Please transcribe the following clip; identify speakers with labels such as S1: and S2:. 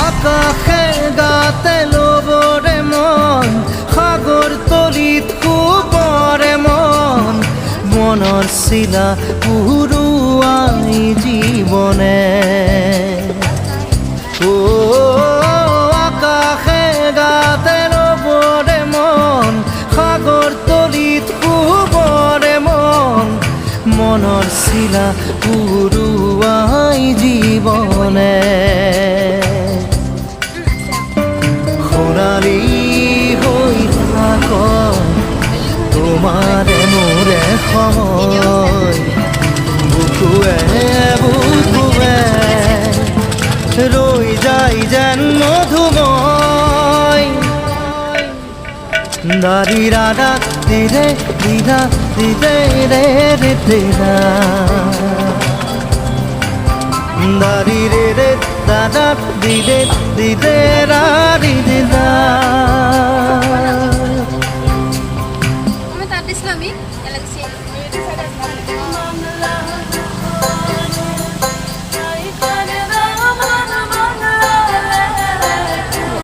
S1: আকাশে গাতে লবৰে মন সাগৰ তলিত শুবৰে মন মনৰ চিলা পুৰুৱাই জীৱনে আকাশে গাতে লবৰে মন সাগৰ তলিত শুবৰে মন মনৰ চিলা পুৰুৱাই জীৱনে সোণালী হৈ থাক তোমাৰে মোৰে সময় বুকুৱে বুকুৱে ৰৈ যায় যেন মধুময় দাৰি ৰাধা দিৰে দিদা দিদে ৰে ৰে দিদা দারি রে রে দাদা দিদে দিদে রা দিদা